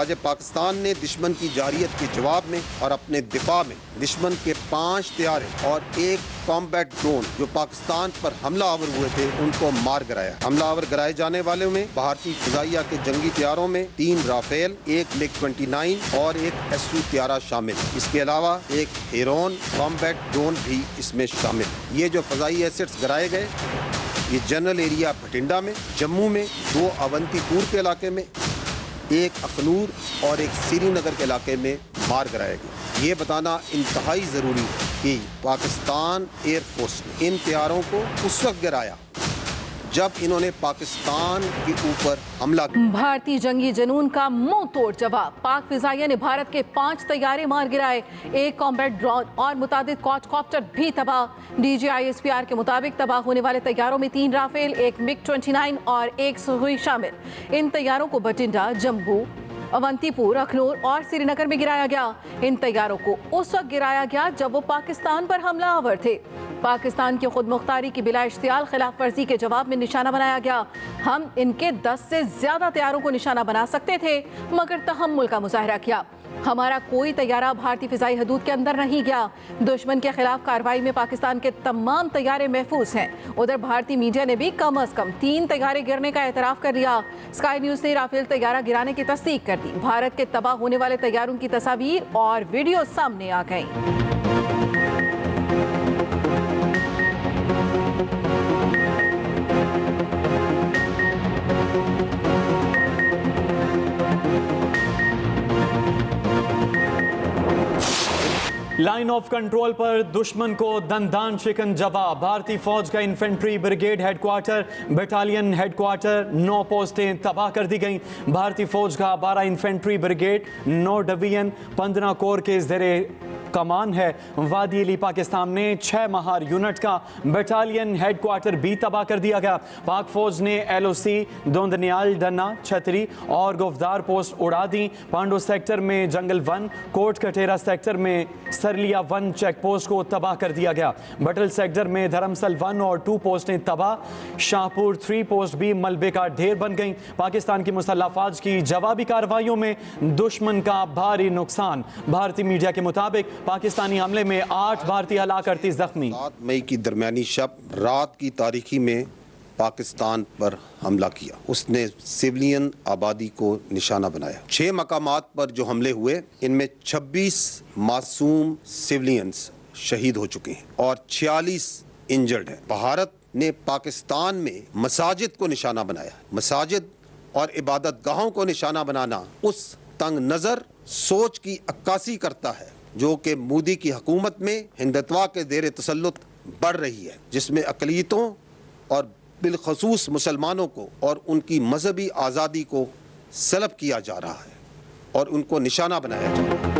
अफवाज पाकिस्तान ने दुश्मन की जारियत के जवाब में और अपने दिफा में दुश्मन के 5 तैयारे और एक कॉम्बैट ड्रोन जो पाकिस्तान पर हमला आवर हुए थे उनको मार गिराया। हमला आवर गिराए जाने वालों में भारतीय फिजाइया के जंगी तैयारों में 3 राफेल, 1 MiG-29 और 1 SU तैयारा शामिल। इसके अलावा एक हेरोन कॉम्बैट ड्रोन भी इसमें शामिल। ये जो फजाई एसेट्स गिराए गए ये जनरल एरिया भटिंडा में, जम्मू में, 2 अवंतीपुर के इलाके में, 1 अखनूर और 1 श्रीनगर के इलाके में मार गिराया गया। ये बताना इंतहाई ज़रूरी है कि पाकिस्तान एयरफोर्स ने इन तैयारों को उस वक्त गिराया जब इन्होंने पाकिस्तान के ऊपर हमला किया। भारतीय जंगी जनून का मुंह तोड़ जवाब। पाक फिजाइया ने भारत के 5 तैयारे मार गिराए, 1 कॉम्बैट ड्रोन और मुतादिद क्वाडकॉप्टर भी तबाह। DGISPR के मुताबिक तबाह होने वाले तैयारों में 3 राफेल, 1 MiG-29 और 1 सुखोई शामिल। इन तैयारों को बठिंडा, जम्मू, अवंतीपुर, अखनूर और श्रीनगर में गिराया गया। इन तैयारों को उस वक्त गिराया गया जब वो पाकिस्तान पर हमला आवर थे। पाकिस्तान की खुद मुख्तारी की बिला इश्तियाल खिलाफ वर्जी के जवाब में निशाना बनाया गया। हम इनके 10 से ज्यादा तैयारों को निशाना बना सकते थे मगर तहम्मुल का मुजाहरा किया। हमारा कोई तैयारा भारतीय फिजाई हदूद के अंदर नहीं गया। दुश्मन के खिलाफ कार्रवाई में पाकिस्तान के तमाम तैयारे महफूज हैं। उधर भारतीय मीडिया ने भी कम अज कम 3 तैयारे गिरने का एतराफ़ कर लिया। स्काई न्यूज़ ने राफेल तैयारा गिराने की तस्दीक कर दी। भारत के तबाह होने वाले तैयारों की तस्वीर और वीडियो सामने आ गई। लाइन ऑफ कंट्रोल पर दुश्मन को दंदान शिकन जवाब। भारतीय फौज का infantry brigade headquarter, battalion headquarter, 9 पोस्टें तबाह कर दी गईं। भारतीय फौज का 12 इन्फेंट्री ब्रिगेड, 9 डिवीजन, 15 कोर के ज़ेरे कमान है। वादी अली पाकिस्तान में 6 महार यूनिट का बटालियन हेडक्वार्टर भी तबाह कर दिया गया। पाक फौज ने LOC, दोंदनियाल, डन्ना, छतरी और गुफदार पोस्ट उड़ा दी। पांडो सेक्टर में जंगल 1, कोट कटेरा सेक्टर में सरलिया 1 चेक पोस्ट को तबाह कर दिया गया। बटल सेक्टर में धर्मसल 1 और 2 पोस्टें तबाह। शाहपुर 3 पोस्ट भी मलबे का ढेर बन गई। पाकिस्तान की मुसल्लह अफवाज की जवाबी कार्रवाइयों में दुश्मन का भारी नुकसान। भारतीय मीडिया के मुताबिक पाकिस्तानी हमले में 8 भारतीय हलाक, 38 जख्मी। 7 मई की दरमियानी शब रात की तारीखी में पाकिस्तान पर हमला किया। उसने सिविलियन आबादी को निशाना बनाया। 6 मकामात पर जो हमले हुए इनमें 26 मासूम सिविलियंस शहीद हो चुके हैं और 46 इंजर्ड हैं। भारत ने पाकिस्तान में मसाजिद को निशाना बनाया। मसाजिद और इबादत गाहों को निशाना बनाना उस तंग नज़र सोच की अक्कासी करता है जो कि मोदी की हुकूमत में हिंदुत्व के ज़ेर तसल्लुत बढ़ रही है, जिसमें अक़लियतों और बिलखसूस मुसलमानों को और उनकी मजहबी आज़ादी को सलब किया जा रहा है और उनको निशाना बनाया जा रहा है।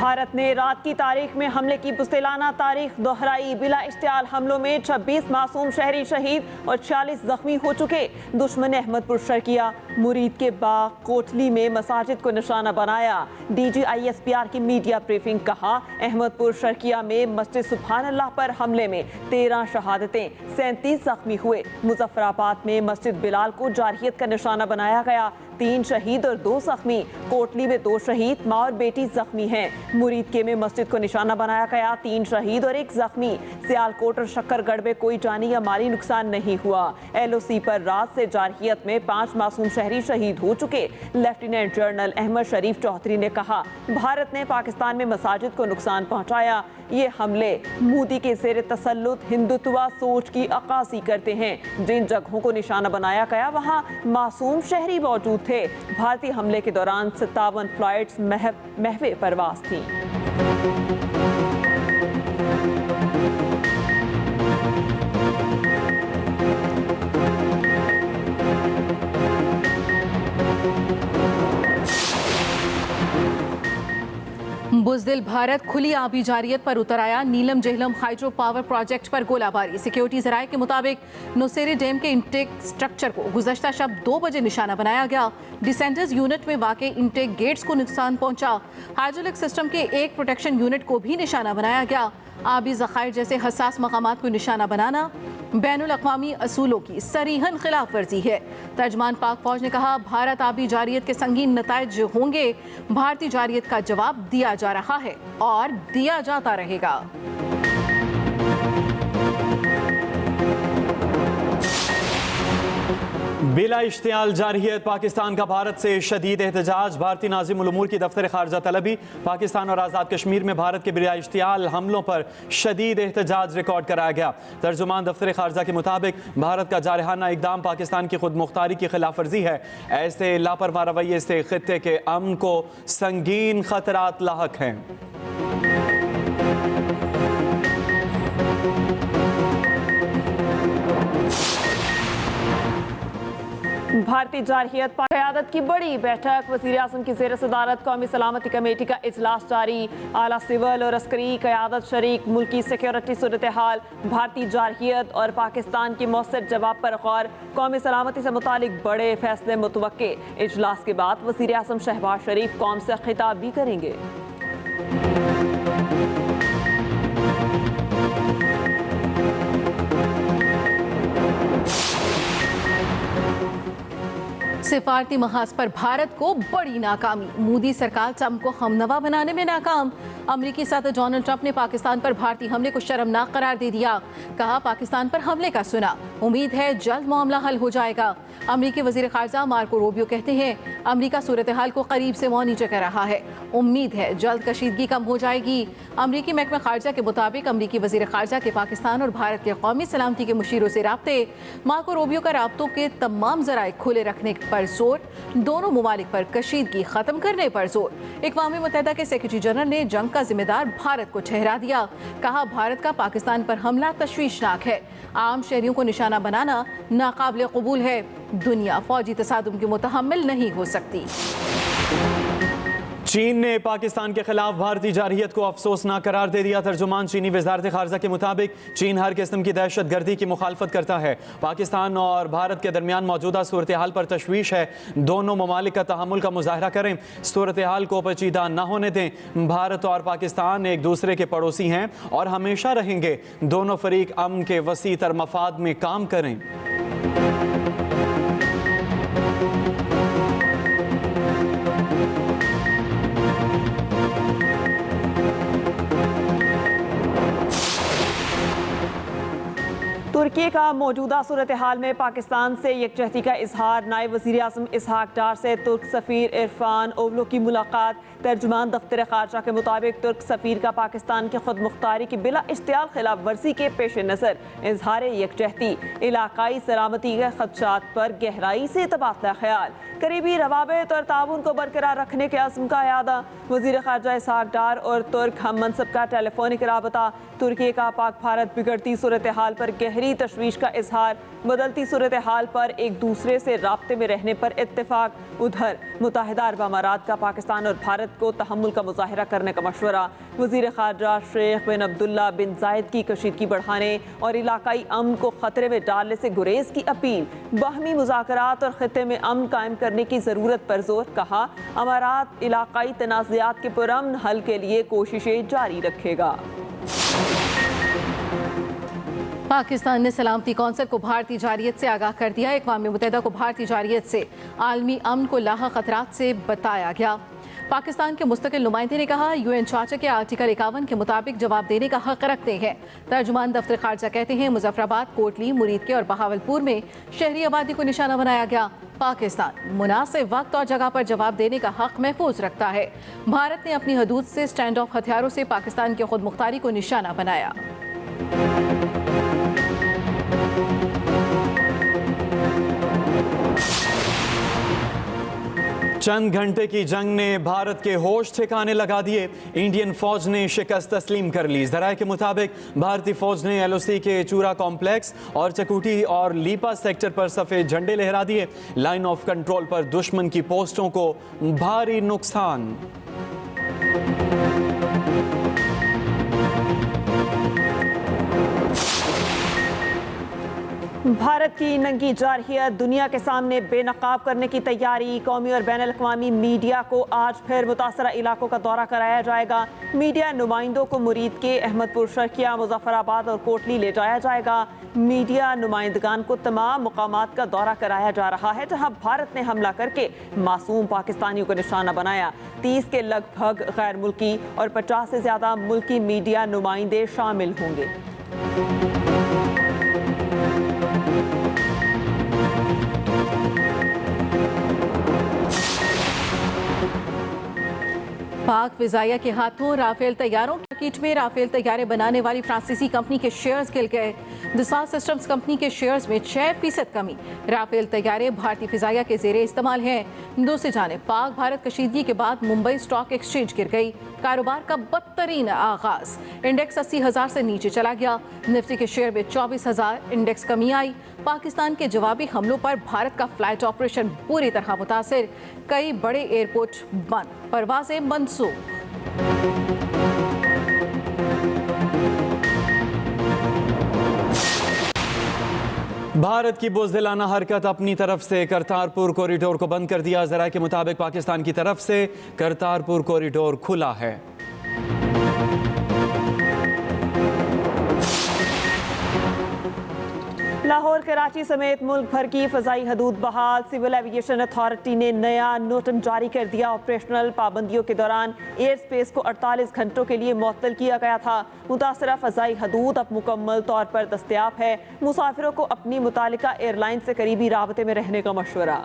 भारत ने रात की तारीख में हमले की पुस्तिलाना तारीख दोहराई। बिला इश्तियाल हमलों में 26 मासूम शहरी शहीद और 46 जख्मी हो चुके। दुश्मन ने अहमदपुर शर्किया, मुरीद के बाग, कोटली में मसाजिद को निशाना बनाया। DGISPR की मीडिया ब्रीफिंग। कहा, अहमदपुर शर्किया में मस्जिद सुभान अल्लाह पर हमले में 13 शहादतें, 37 जख्मी हुए। मुजफ्फराबाद में मस्जिद बिलाल को जारहियत का निशाना बनाया गया, 3 शहीद और 2 जख्मी। कोटली में 2 शहीद, माँ और बेटी जख्मी हैं। मुरीद के में मस्जिद को निशाना बनाया गया, 3 शहीद और 1 जख्मी। सियालकोट और शक्करगढ़ में कोई जानी या माली नुकसान नहीं हुआ। LOC पर रात से जारहियत में 5 मासूम शहरी शहीद हो चुके। लेफ्टिनेंट जनरल अहमद शरीफ चौधरी ने कहा, भारत ने पाकिस्तान में मसाजिद को नुकसान पहुंचाया। ये हमले मोदी के ज़ेर तसल्लुत हिंदुत्व सोच की अक्कासी करते हैं। जिन जगहों को निशाना बनाया गया वहां मासूम शहरी मौजूद थे। भारतीय हमले के दौरान 57 फ्लाइट्स महवे परवास थी। बुज़दिल भारत खुली आबी जारियत पर उतर आया। नीलम जहलम हाइड्रो पावर प्रोजेक्ट पर गोलाबारी। सिक्योरिटी ज़राए के मुताबिक नौसेरी डैम के इंटेक स्ट्रक्चर को गुज़श्ता शब 2 बजे निशाना बनाया गया। डिसेंडर्स यूनिट में वाक़ इंटेक गेट्स को नुकसान पहुंचा। हाइड्रोलिक सिस्टम के एक प्रोटेक्शन यूनिट को भी निशाना बनाया गया। आबी ज़खायर जैसे हसास मकामात को निशाना बनाना बैनुल अक़वामी असूलों की सरीहन खिलाफ वर्जी है। तर्जमान पाक फौज ने कहा, भारत आबी जारियत के संगीन नताइज होंगे। भारतीय जारियत का जवाब दिया जा रहा है और दिया जाता रहेगा। बिला इश्तियाल जारियत पाकिस्तान का भारत से शदीद एहतजाज। भारतीय नाज़िम उल उमूर की दफ्तर खारजा तलबी पाकिस्तान और आज़ाद कश्मीर में भारत के बिला इश्तियाल हमलों पर शदीद एहतजाज रिकॉर्ड कराया गया। तर्जुमान दफ्तर खारजा के मुताबिक भारत का जारहाना इकदाम पाकिस्तान की खुद मुख्तारी की खिलाफ वर्जी है। ऐसे लापरवाह रवैये से खित्ते के अमन को संगीन खतरात लाहक हैं। भारतीय जारहियत क़यादत की बड़ी बैठक। वज़ीर आज़म की ज़ेर सदारत कौमी सलामती कमेटी का इजलास जारी। आला सिविल और अस्करी क़यादत शरीक। मुल्की सिक्योरिटी सूरत हाल, भारतीय जारहियत और पाकिस्तान की मौसर जवाब पर गौर। कौमी सलामती से मुतालिक बड़े फैसले मुतवक्के। इजलास के बाद वज़ीर आज़म शहबाज शरीफ कौम से खिताब भी करेंगे। सिफारती महाज पर भारत को बड़ी नाकामी। मोदी सरकार ट्रंप को हमनवा बनाने में नाकाम। अमेरिकी सदर डोनाल्ड ट्रंप ने पाकिस्तान पर भारतीय हमले को शर्मनाक करार दे दिया। कहा, पाकिस्तान पर हमले का सुना, उम्मीद है जल्द मामला हल हो जाएगा। अमेरिकी वजीर खारजा मार्को रूबियो कहते हैं, अमेरिका सूरत हाल को करीब से मॉनिटर कर रहा है, उम्मीद है जल्द कशीदगी कम हो जाएगी। अमेरिकी महकमा खारजा के मुताबिक अमेरिकी वजीर खारजा के पाकिस्तान और भारत के कौमी सलामती के मुशीरों से राब्ते। मार्को रूबियो का राब्तों के तमाम जराए खुले रखने पर जोर, दोनों मुमालिक पर कशीदगी खत्म करने पर जोर। अक़वाम मुत्तहिदा के सेक्रेटरी जनरल ने जंग का जिम्मेदार भारत को ठहरा दिया। कहा, भारत का पाकिस्तान पर हमला तशवीशनाक है, आम शहरियों को निशाना बनाना नाकाबिल कबूल है। दुनिया फौजी तसादुम की मुतहम्मिल नहीं हो सकती। चीन ने पाकिस्तान के खिलाफ भारतीय जारहियत को अफसोसनाक करार दे दिया। तर्जुमान चीनी वजारत खारजा के मुताबिक चीन हर किस्म की दहशत गर्दी की मुखालफत करता है। पाकिस्तान और भारत के दरमियान मौजूदा सूरत हाल पर तशवीश है। दोनों ममालिक का तहम्मुल का मुजाहरा करें, सूरत हाल को पेचीदा न होने दें। भारत और पाकिस्तान एक दूसरे के पड़ोसी हैं और हमेशा रहेंगे। दोनों फरीक अमन के वसी तर मफाद में काम करें। तुर्की का मौजूदा सूरत हाल में पाकिस्तान से यकजहती का इजहार। नायब वज़ीर आज़म इसहाक डार से तुर्क सफ़ीर इरफान ओवलो की मुलाकात। तर्जुमान दफ्तर खारजा के मुताबिक तुर्क सफ़ीर का पाकिस्तान की खुद मुख्तारी की बिला इश्तियाल खिलाफ वर्जी के पेश नज़र इजहार यकजहती, इलाकाई सलामती के खदशात पर गहराई से तबादला ख्याल, करीबी रवाबित और ताउन को बरकरार रखने के अज़्म का यादा। वज़ीर खारजा इसहाक डार और तुर्क हम मनसब का टेलीफोनिक राबता। तुर्की का पाक भारत बिगड़ती सूरत हाल पर गहरी तशवीश का इजहार। बदलती सूरत हाल पर एक दूसरे से राब्ते में रहने पर इत्तेफाक। उधर मुत्तहिदा अरब अमारात का पाकिस्तान और भारत को तहम्मुल का मुजाहरा करने का मशवरा। वज़ीर खारजा शेख बिन अब्दुल्ला बिन जायद की कशीदगी बढ़ाने और इलाकाई अमन को खतरे में डालने से गुरेज की अपील। बाहमी मुज़ाकरात और खित्ते में अमन कायम करने की ज़रूरत पर जोर। कहा, अमारात इलाकाई तनाज़ात के पुरअमन हल के लिए कोशिशें जारी रखेगा। पाकिस्तान ने सलामती कौंसिल को भारतीय जारियत से आगाह कर दिया। अक़वाम मुत्तहिदा को भारतीय जारियत से आलमी अमन को लाहक खतरात से बताया गया। पाकिस्तान के मुस्तकिल नुमाइंदे ने कहा, UN चार्टर के आर्टिकल 51 के मुताबिक जवाब देने का हक रखते हैं। तर्जुमान दफ्तर खारजा कहते हैं, मुजफ्फराबाद, कोटली, मुरीद के और बहावलपुर में शहरी आबादी को निशाना बनाया गया। पाकिस्तान मुनासिब वक्त और जगह पर जवाब देने का हक महफूज रखता है। भारत ने अपनी हदूद से स्टैंड ऑफ हथियारों से पाकिस्तान की खुद मुख्तारी को निशाना बनाया। चंद घंटे की जंग ने भारत के होश ठिकाने लगा दिए। इंडियन फौज ने शिकस्त तस्लीम कर ली। ज़राए के मुताबिक भारतीय फौज ने LOC के चूरा कॉम्प्लेक्स और चकूटी और लीपा सेक्टर पर सफ़ेद झंडे लहरा दिए। लाइन ऑफ कंट्रोल पर दुश्मन की पोस्टों को भारी नुकसान। भारत की नंगी जारहियत दुनिया के सामने बेनकाब करने की तैयारी। कौमी और बैन अल-अक़वामी मीडिया को आज फिर मुतासरा इलाकों का दौरा कराया जाएगा। मीडिया नुमाइंदों को मुरीद के अहमदपुर, शर्किया, मुजफ्फराबाद और कोटली ले जाया जाएगा। मीडिया नुमाइंदगान को तमाम मुकामात का दौरा कराया जा रहा है जहां भारत ने हमला करके मासूम पाकिस्तानियों को निशाना बनाया। 30 के लगभग गैर मुल्की और 50 से ज़्यादा मुल्की मीडिया नुमाइंदे शामिल होंगे। पाक फिजाइया के हाथों राफेल तैयारों की कीट में राफेल तैयारे बनाने वाली फ्रांसीसी कंपनी के शेयर्स गिर गए। दसाल्ट सिस्टम्स कंपनी के शेयर्स में 6% कमी। राफेल तैयारे भारतीय फिजाइया के जेरे इस्तेमाल हैं। दूसरी जानिब पाक भारत कशीदगी के बाद मुंबई स्टॉक एक्सचेंज गिर गई। कारोबार का बदतरीन आगाज। इंडेक्स 80,000 से नीचे चला गया। निफ्टी के शेयर में 24,000 इंडेक्स कमी आई। पाकिस्तान के जवाबी हमलों पर भारत का फ्लाइट ऑपरेशन पूरी तरह मुतासिर। कई बड़े एयरपोर्ट बंद, परवाजें मनसूख। भारत की बुज़दिलाना हरकत अपनी तरफ से करतारपुर कॉरिडोर को बंद कर दिया। ज़राए के मुताबिक पाकिस्तान की तरफ से करतारपुर कॉरिडोर खुला है। लाहौर, कराची समेत मुल्क भर की फ़ज़ाई हदूद बहाल। सिविल एविएशन अथॉरिटी ने नया नोटम जारी कर दिया। ऑपरेशनल पाबंदियों के दौरान एयर स्पेस को 48 घंटों के लिए मुअत्तल किया गया था। मुतासरा फ़ज़ाई हदूद अब मुकम्मल तौर पर दस्तयाब है। मुसाफिरों को अपनी मुतालिका एयरलाइन से करीबी राबते में रहने का मशवरा।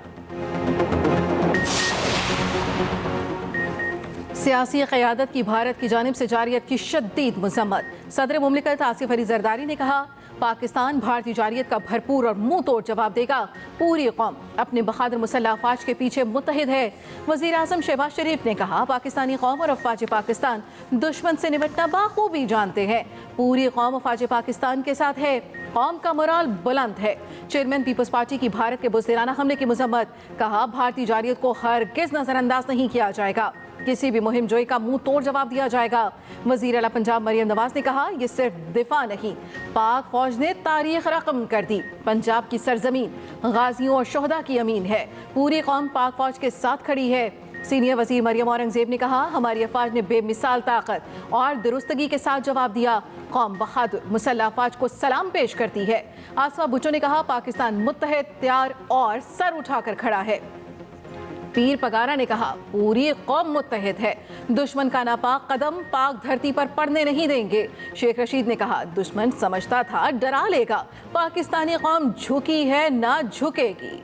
सियासी क़यादत की भारत की जानिब से जारियत की शदीद मज़म्मत। सदर मुमलिकत आसिफ अली ज़रदारी ने कहा, पाकिस्तान भारतीय जारियत का भरपूर और मुंह तोड़ जवाब देगा। पूरी कौम अपने बहादुर मुसल्लह अफवाज के पीछे मुत्तहिद है। वज़ीर आज़म शहबाज शरीफ ने कहा, पाकिस्तानी कौम और अफवाज पाकिस्तान दुश्मन से निपटना बाखूबी जानते हैं। पूरी कौम अफवाज पाकिस्तान के साथ है। कौम का मोराल बुलंद है। चेयरमैन पीपल्स पार्टी की भारत के बुज़दिलाना हमले की मजम्मत। कहा, भारतीय जारियत को हरगिज़ नज़रअंदाज नहीं किया जाएगा। किसी भी मुहिम जोई का मुंह तोड़ जवाब दिया जाएगा। वज़ीर आला पंजाब मरियम नवाज ने कहा, ये सिर्फ दिफा नहीं, पाक फौज ने तारीख रकम कर दी। पंजाब की सरजमीन गाजियों और शोहदा की अमीन है। पूरी कौम पाक फौज के साथ खड़ी है। सीनियर वज़ीर मरियम औरंगज़ेब ने कहा, हमारी अफवाज ने बेमिसाल ताकत और दुरुस्तगी के साथ जवाब दिया। कौम बहादुर मुसल्लह अफवाज को सलाम पेश करती है। आसफा भुट्टो ने कहा, पाकिस्तान मुत्तहिद, तैयार और सर उठाकर खड़ा है। पीर पगारा ने कहा, पूरी कौम मुत्तहिद है। दुश्मन का नापाक कदम पाक धरती पर पड़ने नहीं देंगे। शेख रशीद ने कहा, दुश्मन समझता था डरा लेगा, पाकिस्तानी कौम झुकी है ना झुकेगी।